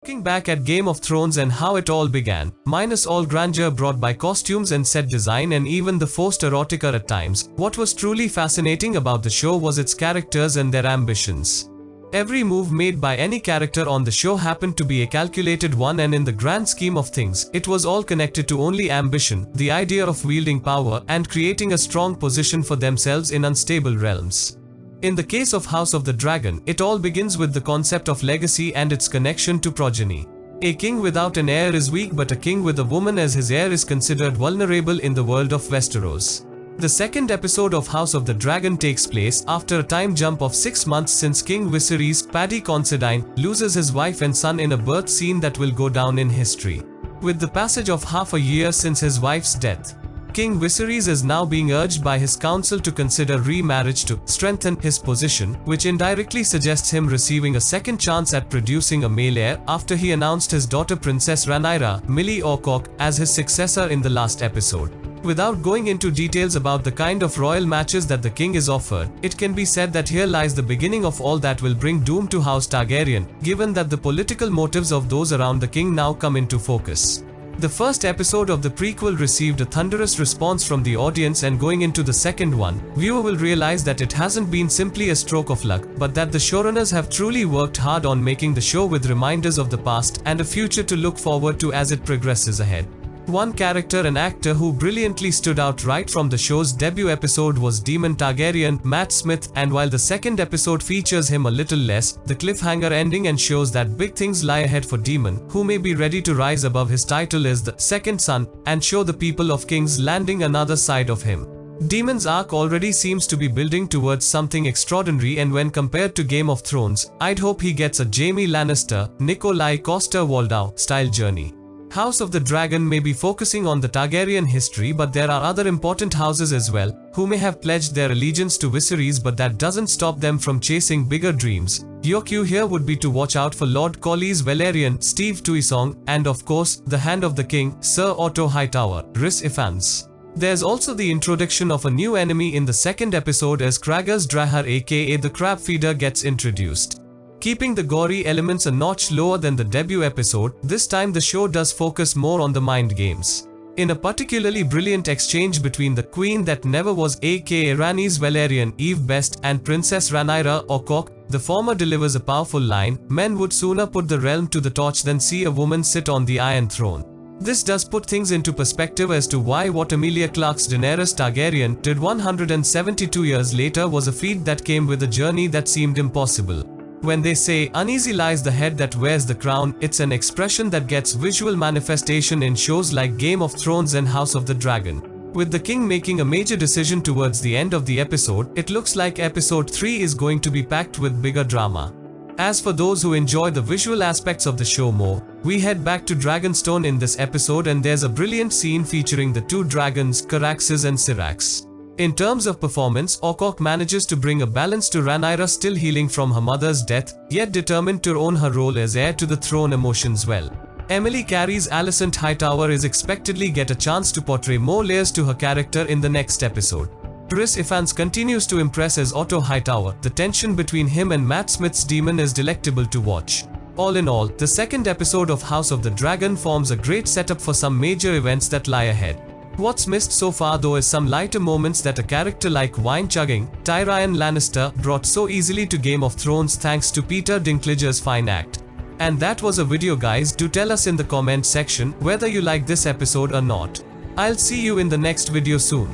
Looking back at Game of Thrones and how it all began, minus all grandeur brought by costumes and set design and even the forced erotica at times, what was truly fascinating about the show was its characters and their ambitions. Every move made by any character on the show happened to be a calculated one, and in the grand scheme of things, it was all connected to only ambition, the idea of wielding power, and creating a strong position for themselves in unstable realms. In the case of House of the Dragon, it all begins with the concept of legacy and its connection to progeny. A king without an heir is weak, but a king with a woman as his heir is considered vulnerable in the world of Westeros. The second episode of House of the Dragon takes place after a time jump of 6 months since King Viserys, Paddy Considine, loses his wife and son in a birth scene that will go down in history. With the passage of half a year since his wife's death, King Viserys is now being urged by his council to consider remarriage to strengthen his position, which indirectly suggests him receiving a second chance at producing a male heir after he announced his daughter Princess Rhaenyra, Millie Alcock, as his successor in the last episode. Without going into details about the kind of royal matches that the king is offered, it can be said that here lies the beginning of all that will bring doom to House Targaryen, given that the political motives of those around the king now come into focus. The first episode of the prequel received a thunderous response from the audience, and going into the second one, viewer will realize that it hasn't been simply a stroke of luck, but that the showrunners have truly worked hard on making the show with reminders of the past and a future to look forward to as it progresses ahead. One character and actor who brilliantly stood out right from the show's debut episode was Daemon Targaryen, Matt Smith, and while the second episode features him a little less, the cliffhanger ending ensures that big things lie ahead for Daemon, who may be ready to rise above his title as the second son, and show the people of King's Landing another side of him. Daemon's arc already seems to be building towards something extraordinary, and when compared to Game of Thrones, I'd hope he gets a Jaime Lannister, Nikolai Coster-Waldau style journey. House of the Dragon may be focusing on the Targaryen history, but there are other important houses as well, who may have pledged their allegiance to Viserys, but that doesn't stop them from chasing bigger dreams. Your cue here would be to watch out for Lord Corlys Velaryon, Steve Tuisong, and of course, the Hand of the King, Sir Otto Hightower, Rhys Ifans. There's also the introduction of a new enemy in the second episode as Krager's Drahar aka the Crab Feeder gets introduced. Keeping the gory elements a notch lower than the debut episode, this time the show does focus more on the mind games. In a particularly brilliant exchange between the Queen That Never Was aka Rhaenys Velaryon, Eve Best, and Princess Rhaenyra Alcock, the former delivers a powerful line: "Men would sooner put the realm to the torch than see a woman sit on the Iron Throne." This does put things into perspective as to why what Emilia Clarke's Daenerys Targaryen did 172 years later was a feat that came with a journey that seemed impossible. When they say, "Uneasy lies the head that wears the crown," it's an expression that gets visual manifestation in shows like Game of Thrones and House of the Dragon. With the king making a major decision towards the end of the episode, it looks like episode 3 is going to be packed with bigger drama. As for those who enjoy the visual aspects of the show more, we head back to Dragonstone in this episode, and there's a brilliant scene featuring the two dragons, Caraxes and Syrax. In terms of performance, Alcock manages to bring a balance to Rhaenyra, still healing from her mother's death, yet determined to own her role as heir to the throne emotions well. Emily Carey's Alicent Hightower is expectedly get a chance to portray more layers to her character in the next episode. Rhys Ifans continues to impress as Otto Hightower. The tension between him and Matt Smith's Daemon is delectable to watch. All in all, the second episode of House of the Dragon forms a great setup for some major events that lie ahead. What's missed so far though is some lighter moments that a character like wine-chugging Tyrion Lannister brought so easily to Game of Thrones thanks to Peter Dinklage's fine act. And that was a video, guys. Do tell us in the comment section whether you like this episode or not. I'll see you in the next video soon.